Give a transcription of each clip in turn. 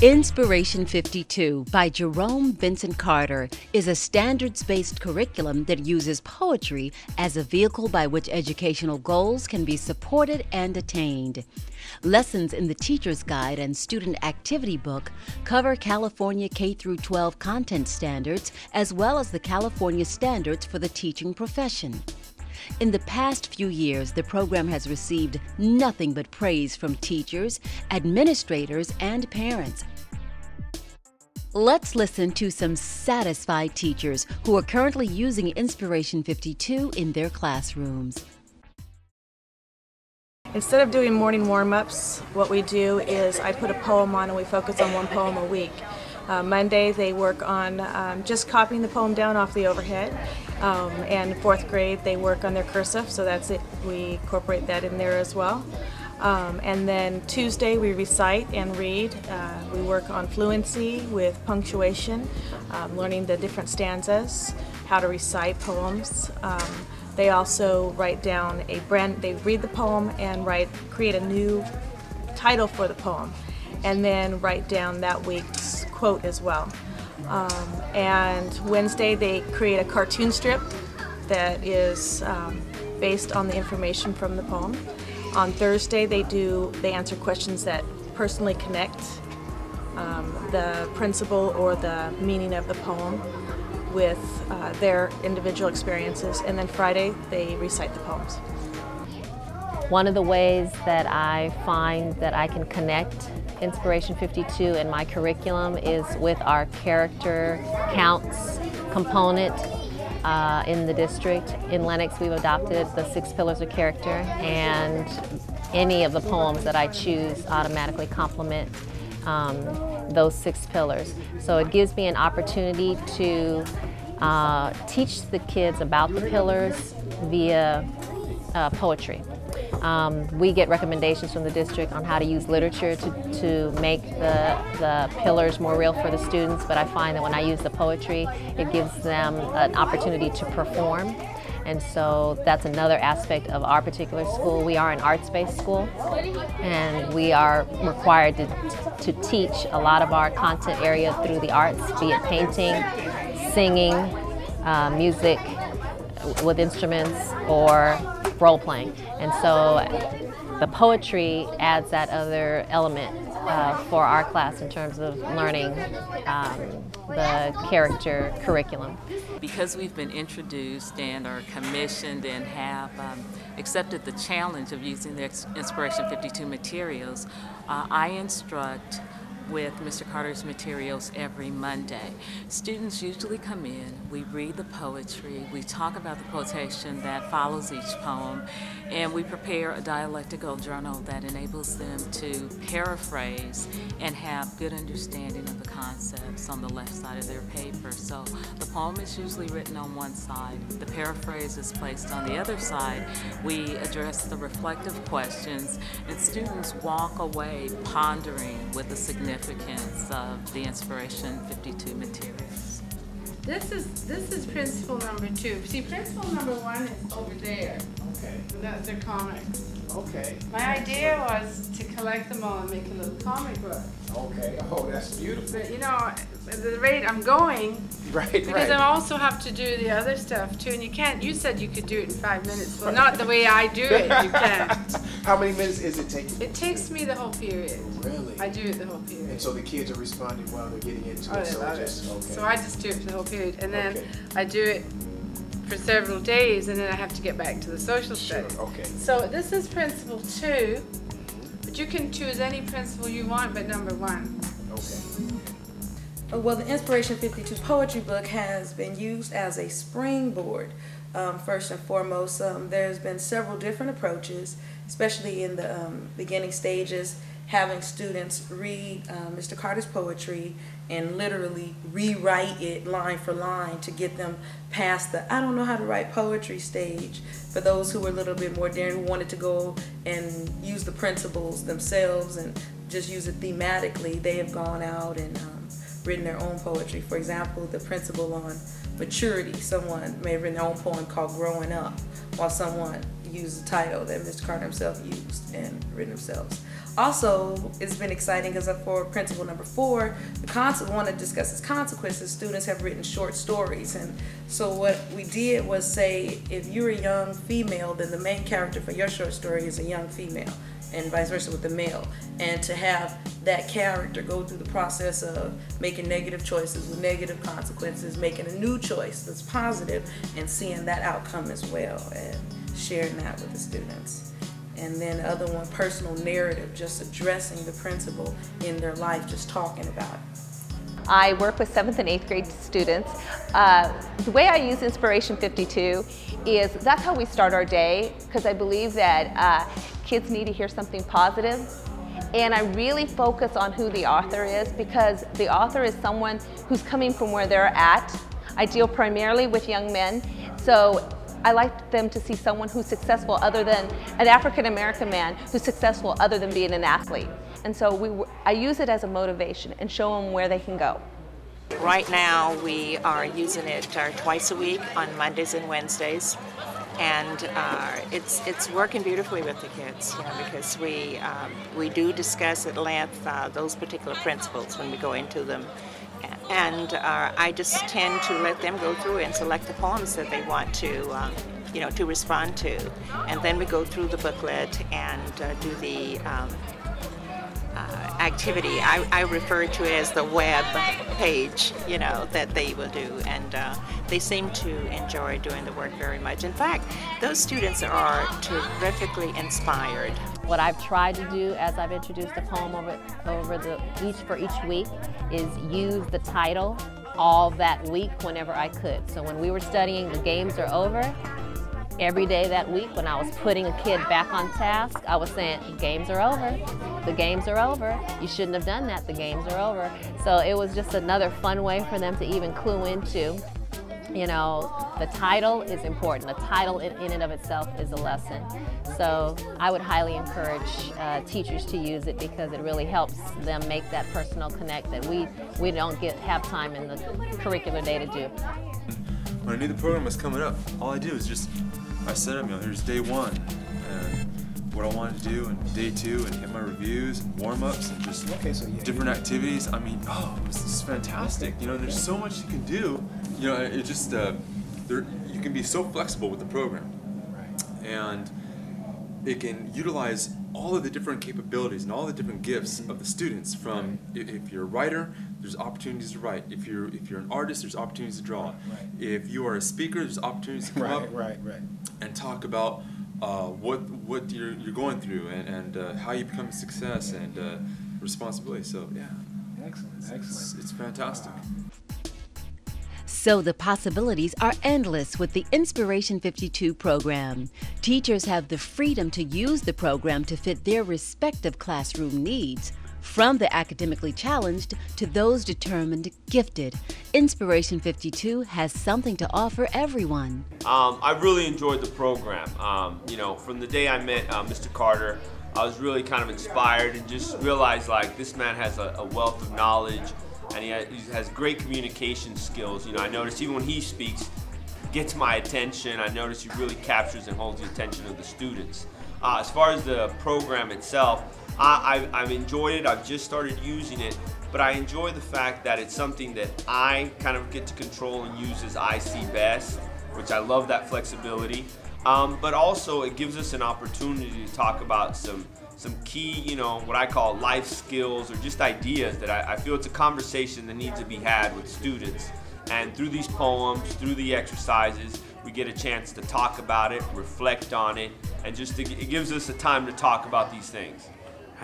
Inspiration 52 by Jerome Vincent Carter is a standards-based curriculum that uses poetry as a vehicle by which educational goals can be supported and attained. Lessons in the Teacher's Guide and Student Activity Book cover California K-12 content standards as well as the California standards for the teaching profession. In the past few years, the program has received nothing but praise from teachers, administrators, and parents. Let's listen to some satisfied teachers who are currently using Inspiration 52 in their classrooms. Instead of doing morning warm-ups, what we do is I put a poem on and we focus on one poem a week. Monday they work on just copying the poem down off the overhead, and fourth grade they work on their cursive, so that's it. We incorporate that in there as well. And then Tuesday we recite and read. We work on fluency with punctuation, learning the different stanzas, how to recite poems. They also write down they read the poem and create a new title for the poem, and then write down that week's quote as well. And Wednesday they create a cartoon strip that is based on the information from the poem. On Thursday they answer questions that personally connect the principle or the meaning of the poem with their individual experiences, and then Friday they recite the poems. One of the ways that I find that I can connect Inspiration 52 in my curriculum is with our character counts component in the district. In Lenox, we've adopted the 6 pillars of character, and any of the poems that I choose automatically complement those 6 pillars. So it gives me an opportunity to teach the kids about the pillars via poetry. We get recommendations from the district on how to use literature to make the pillars more real for the students, but I find that when I use the poetry, it gives them an opportunity to perform. And so that's another aspect of our particular school. We are an arts-based school, and we are required to teach a lot of our content area through the arts, be it painting, singing, music with instruments, or role-playing. And so the poetry adds that other element for our class in terms of learning the character curriculum. Because we've been introduced and are commissioned and have accepted the challenge of using the Inspiration 52 materials, I instruct with Mr. Carter's materials every Monday. Students usually come in, we read the poetry, we talk about the quotation that follows each poem, and we prepare a dialectical journal that enables them to paraphrase and have good understanding of the concepts on the left side of their paper. So the poem is usually written on one side, the paraphrase is placed on the other side, we address the reflective questions, and students walk away pondering with the significance of the Inspiration 52 materials. This is principle number 2. See, principle number 1 is over there. Okay. So that's their comics. Okay. My idea was to collect them all and make a little comic book. Okay. Oh, that's beautiful. But you know, at the rate I'm going, because I also have to do the other stuff too, and you said you could do it in 5 minutes. Well, not the way I do it, you can't. How many minutes is it taking? It takes me the whole period. Really? I do it the whole period. And so the kids are responding while they're getting into it. So I just do it for the whole period, and then Okay. I do it for several days, and then I have to get back to the social studies. Okay. So this is principle 2, but you can choose any principle you want but number 1. Okay. Well, the Inspiration 52 poetry book has been used as a springboard. First and foremost, there's been several different approaches, especially in the beginning stages, having students read Mr. Carter's poetry and literally rewrite it line for line to get them past the I don't know how to write poetry stage. For those who were a little bit more daring, who wanted to go and use the principles themselves and just use it thematically, they have gone out and written their own poetry. For example, the principle on maturity, someone may have written their own poem called Growing Up, while someone used the title that Mr. Carter himself used and written themselves. Also, it's been exciting because for principle number 4, the one that discusses consequences, students have written short stories. And so what we did was say, if you're a young female, then the main character for your short story is a young female, and vice versa with the male. And to have that character go through the process of making negative choices with negative consequences, making a new choice that's positive, and seeing that outcome as well, and sharing that with the students. And then the other one, personal narrative, just addressing the principle in their life, just talking about it. I work with 7th and 8th grade students. The way I use Inspiration 52 is that's how we start our day, because I believe that kids need to hear something positive. And I really focus on who the author is, because the author is someone who's coming from where they're at. I deal primarily with young men, so I like them to see someone who's successful other than an African-American man who's successful other than being an athlete. And so I use it as a motivation and show them where they can go. Right now we are using it twice a week on Mondays and Wednesdays, and it's working beautifully with the kids, you know, because we do discuss at length those particular principles when we go into them. And I just tend to let them go through and select the poems that they want to, you know, to respond to. And then we go through the booklet and do the activity. I refer to it as the web page, you know, that they will do. And they seem to enjoy doing the work very much. In fact, those students are terrifically inspired. What I've tried to do as I've introduced a poem for each week is use the title all that week whenever I could. So when we were studying The Games Are Over, every day that week when I was putting a kid back on task, I was saying, the games are over, the games are over, you shouldn't have done that, the games are over. So it was just another fun way for them to even clue into, you know, the title is important. The title in and of itself is a lesson. So I would highly encourage teachers to use it, because it really helps them make that personal connect that we don't have time in the curricular day to do. When I knew the program was coming up, all I did was I set up, you know, here's day 1 and what I wanted to do, and day 2, and hit my reviews and warm-ups and just different activities. I mean, this is fantastic. You know, there's so much you can do. You know, it just you can be so flexible with the program, and it can utilize all of the different capabilities and all the different gifts of the students. From if you're a writer, there's opportunities to write. If you're an artist, there's opportunities to draw. If you are a speaker, there's opportunities to come up and talk about what you're going through, and how you become a success, and responsibility. So yeah, excellent. It's fantastic. So the possibilities are endless with the Inspiration 52 program. Teachers have the freedom to use the program to fit their respective classroom needs. From the academically challenged to those determined gifted, Inspiration 52 has something to offer everyone. I really enjoyed the program. You know, from the day I met Mr. Carter, I was really kind of inspired and just realized, like, this man has a wealth of knowledge, and he has great communication skills. You know, I noticed even when he speaks, gets my attention. I notice he really captures and holds the attention of the students. As far as the program itself, I've enjoyed it. I've just started using it, but I enjoy the fact that it's something that I kind of get to control and use as I see best, which I love that flexibility. But also it gives us an opportunity to talk about some key, you know, what I call life skills, or just ideas that I feel it's a conversation that needs to be had with students. And through these poems, through the exercises, we get a chance to talk about it, reflect on it, and it gives us a time to talk about these things.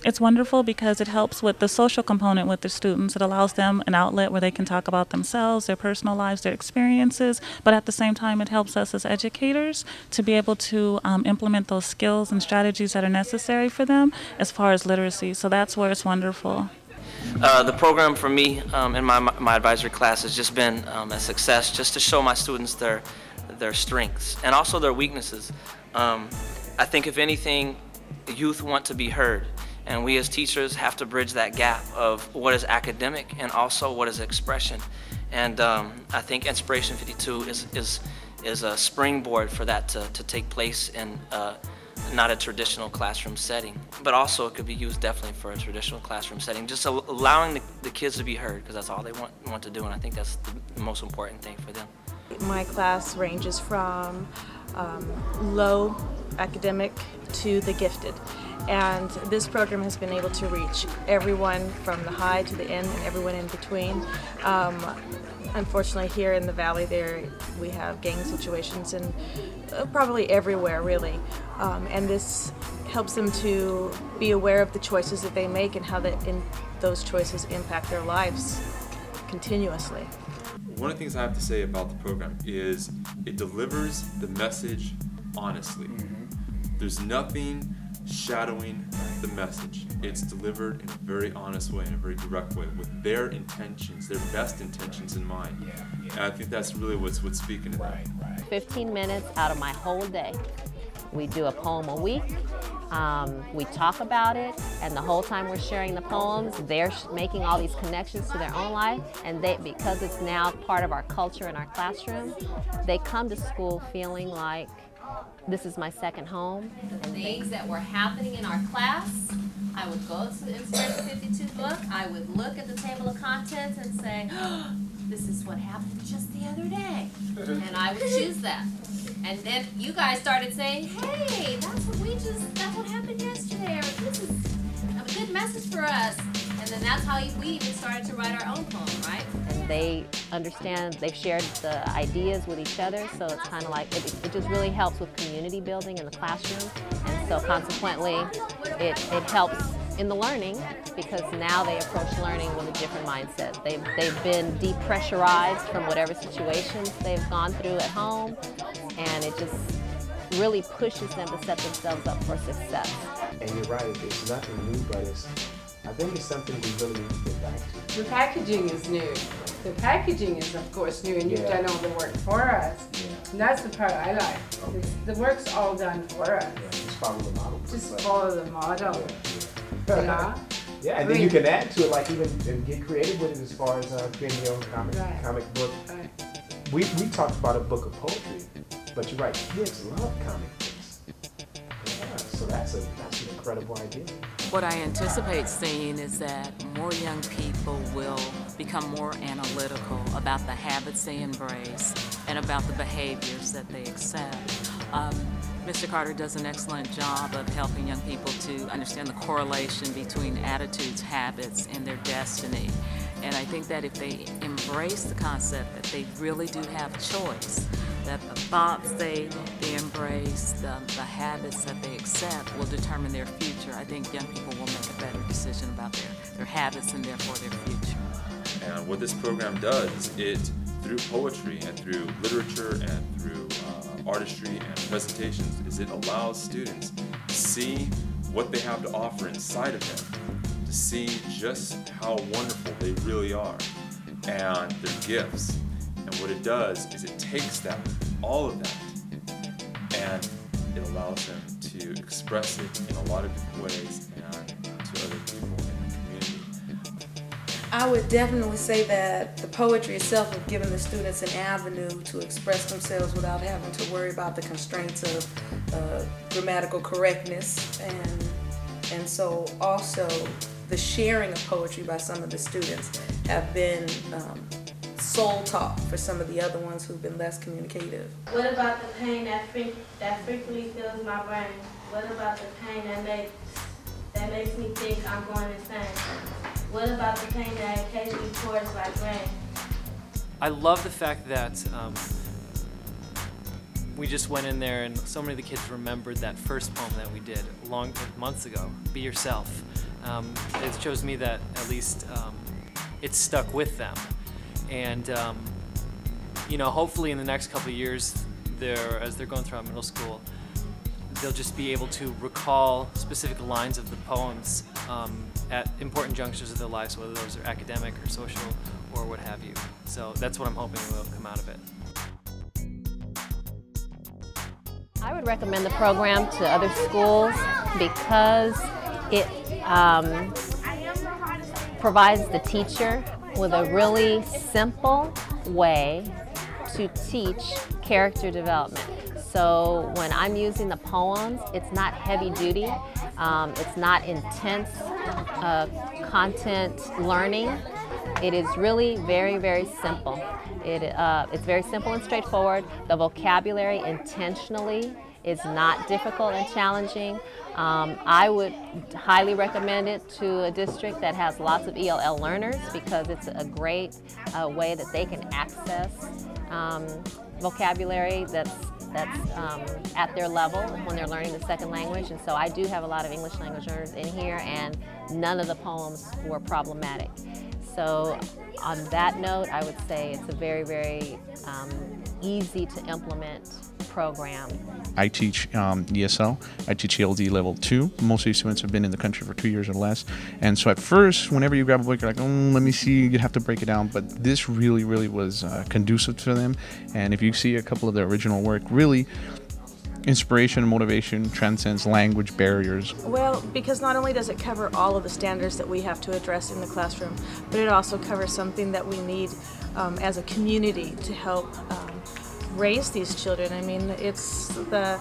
It's wonderful because it helps with the social component with the students. It allows them an outlet where they can talk about themselves, their personal lives, their experiences, but at the same time it helps us as educators to be able to implement those skills and strategies that are necessary for them as far as literacy. So that's where it's wonderful. The program for me in my advisory class has just been a success, just to show my students their strengths and also their weaknesses. I think if anything, youth want to be heard. And we as teachers have to bridge that gap of what is academic and also what is expression. And I think Inspiration 52 is a springboard for that to take place in not a traditional classroom setting, but also it could be used definitely for a traditional classroom setting, just allowing the kids to be heard, because that's all they want to do, and I think that's the most important thing for them. My class ranges from low academic to the gifted, and this program has been able to reach everyone from the high to the end and everyone in between. Unfortunately, here in the valley we have gang situations and probably everywhere really, and this helps them to be aware of the choices that they make and how those choices impact their lives continuously. One of the things I have to say about the program is it delivers the message honestly. There's nothing shadowing the message. It's delivered in a very honest way, in a very direct way, with their intentions, their best intentions in mind. And I think that's really what's speaking to them. 15 minutes out of my whole day. We do a poem a week. We talk about it, and the whole time we're sharing the poems, they're making all these connections to their own life, and because it's now part of our culture in our classroom, they come to school feeling like this is my second home. And things that were happening in our class, I would go to the Inspiration 52 book, I would look at the table of contents and say, oh, this is what happened just the other day, and I would choose that. And then you guys started saying, hey, that's what happened yesterday, or this is a good message for us. And then that's how we even started to write our own poem, right? And they understand, they've shared the ideas with each other, so it's kind of like, it just really helps with community building in the classroom. And so consequently, it helps in the learning, because now they approach learning with a different mindset. They've been depressurized from whatever situations they've gone through at home, and it just really pushes them to set themselves up for success. And you're right, it's nothing new, but I think it's something we really need to get back to. The packaging is new. The packaging is, of course, new, and you've done all the work for us. And that's the part I like. Okay. The work's all done for us. Yeah, just follow the model. Just follow the model. Yeah, yeah, and then you can add to it, like even and get creative with it as far as creating your own comic book. Right. We talked about a book of poetry, but you're right, kids love comic books. Yeah, so that's an incredible idea. What I anticipate seeing is that more young people will become more analytical about the habits they embrace and about the behaviors that they accept. Mr. Carter does an excellent job of helping young people to understand the correlation between attitudes, habits, and their destiny. And I think that if they embrace the concept that they really do have choice, that the thoughts they embrace, the habits that they accept will determine their future, I think young people will make a better decision about their habits and therefore their future. And what this program does, it, through poetry and through literature and through artistry and presentations, is it allows students to see what they have to offer inside of them, to see just how wonderful they really are and their gifts. And what it does is it takes that, all of that, and it allows them to express it in a lot of different ways and to other people in the community. I would definitely say that the poetry itself has given the students an avenue to express themselves without having to worry about the constraints of grammatical correctness, and so also the sharing of poetry by some of the students have been soul talk for some of the other ones who've been less communicative. What about the pain that frequently fills my brain? What about the pain that makes me think I'm going insane? What about the pain that occasionally pours like rain? I love the fact that we just went in there and so many of the kids remembered that first poem that we did months ago, Be Yourself. It shows me that at least it's stuck with them. And you know, hopefully in the next couple of years, as they're going throughout middle school, they'll just be able to recall specific lines of the poems at important junctures of their lives, whether those are academic or social or what have you. So that's what I'm hoping will come out of it. I would recommend the program to other schools because it provides the teacher with a really simple way to teach character development. So when I'm using the poems, it's not heavy duty, it's not intense content learning. It is really very, very simple. It's very simple and straightforward. The vocabulary intentionally is not difficult and challenging. I would highly recommend it to a district that has lots of ELL learners because it's a great way that they can access vocabulary that's at their level when they're learning the second language. And so I do have a lot of English language learners in here, and none of the poems were problematic. So on that note, I would say it's a very, very easy to implement program. I teach ESL. I teach ELD level 2. Most of these students have been in the country for 2 years or less. And so at first, whenever you grab a book, you're like, oh, let me see, you have to break it down. But this really, really was conducive to them. And if you see a couple of the original work, really, inspiration and motivation transcends language barriers. Well, because not only does it cover all of the standards that we have to address in the classroom, but it also covers something that we need as a community to help raise these children. I mean, it's the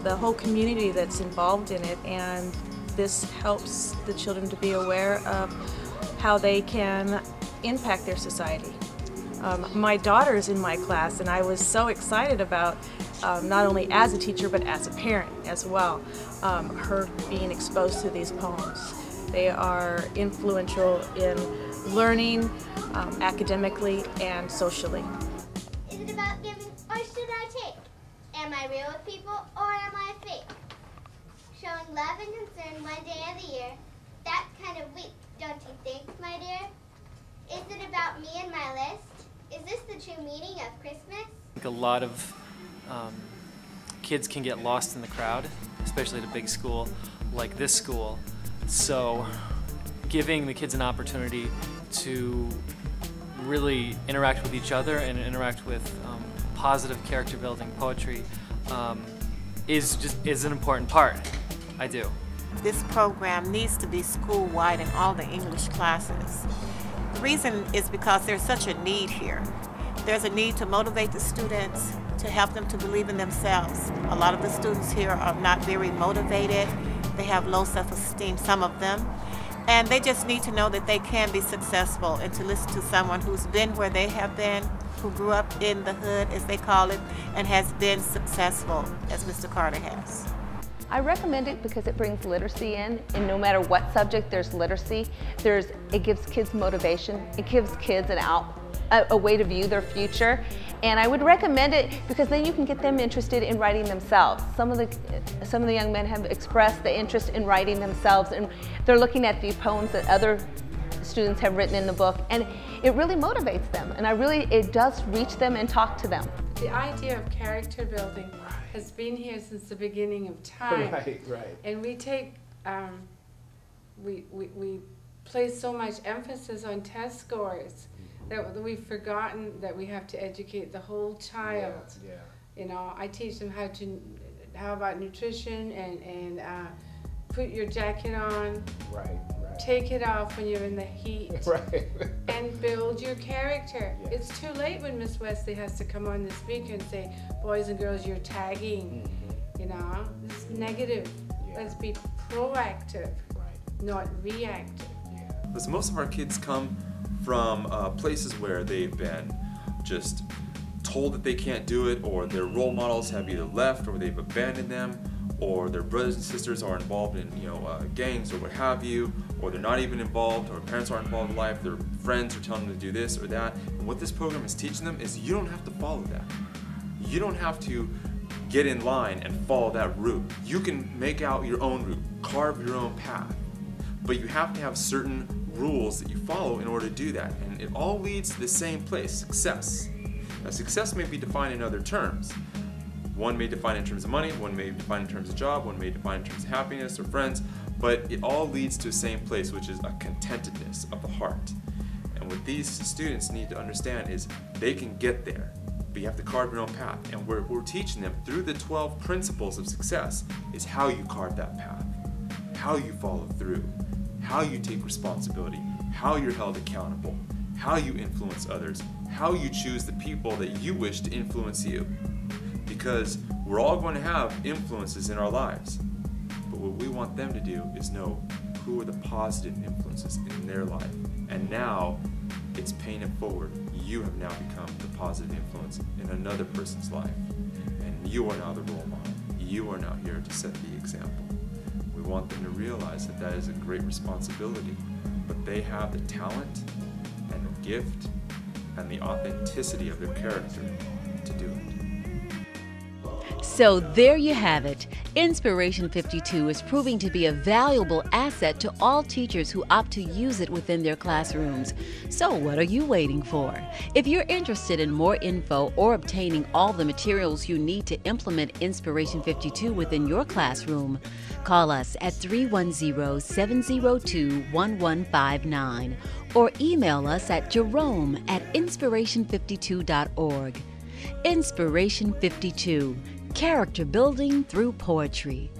whole community that's involved in it, and this helps the children to be aware of how they can impact their society. My daughter's in my class, and I was so excited about not only as a teacher but as a parent as well, her being exposed to these poems. They are influential in learning academically and socially. Is it about giving or should I take? Am I real with people or am I fake? Showing love and concern one day of the year, that's kind of weak, don't you think, my dear? Is it about me and my list? Is this the true meaning of Christmas? I think a lot of kids can get lost in the crowd, especially at a big school like this school. So giving the kids an opportunity to really interact with each other and interact with positive character building poetry is an important part. I do. This program needs to be school-wide in all the English classes. The reason is because there's such a need here. There's a need to motivate the students, to help them to believe in themselves. A lot of the students here are not very motivated. They have low self-esteem, some of them. And they just need to know that they can be successful, and to listen to someone who's been where they have been, who grew up in the hood, as they call it, and has been successful, as Mr. Carter has. I recommend it because it brings literacy in, and no matter what subject there's literacy, it gives kids motivation. It gives kids a way to view their future. And I would recommend it because then you can get them interested in writing themselves. Some of the young men have expressed the interest in writing themselves, and they're looking at the poems that other students have written in the book, and it really motivates them, and it does reach them and talk to them. The idea of character building has been here since the beginning of time. Right. And we take, we place so much emphasis on test scores that we've forgotten that we have to educate the whole child. Yeah. You know, I teach them how about nutrition and put your jacket on. Right. Take it off when you're in the heat. Right. And build your character. Yeah. It's too late when Miss Wesley has to come on the speaker and say, boys and girls, you're tagging. Mm-hmm. You know, it's negative. Yeah. Let's be proactive, not reactive. Yeah. Because most of our kids come from places where they've been just told that they can't do it, or their role models have either left or they've abandoned them, or their brothers and sisters are involved in gangs or what have you, or they're not even involved, or parents aren't involved in life, their friends are telling them to do this or that. And what this program is teaching them is you don't have to follow that. You don't have to get in line and follow that route. You can make out your own route, carve your own path, but you have to have certain rules that you follow in order to do that, and it all leads to the same place, success. Now, success may be defined in other terms. One may define in terms of money, one may define in terms of job, one may define in terms of happiness or friends, but it all leads to the same place, which is a contentedness of the heart. And what these students need to understand is they can get there, but you have to carve your own path. And what we're teaching them through the 12 principles of success is how you carve that path, how you follow through, how you take responsibility, how you're held accountable, how you influence others, how you choose the people that you wish to influence you. Because We're all going to have influences in our lives, but what we want them to do is know who are the positive influences in their life. And now it's paying it forward. You have now become the positive influence in another person's life. And you are now the role model. You are now here to set the example. We want them to realize that that is a great responsibility, but they have the talent and the gift and the authenticity of their character to do it. So there you have it. Inspiration 52 is proving to be a valuable asset to all teachers who opt to use it within their classrooms. So what are you waiting for? If you're interested in more info or obtaining all the materials you need to implement Inspiration 52 within your classroom, call us at 310-702-1159 or email us at jerome@inspiration52.org. Inspiration 52. Character building through poetry.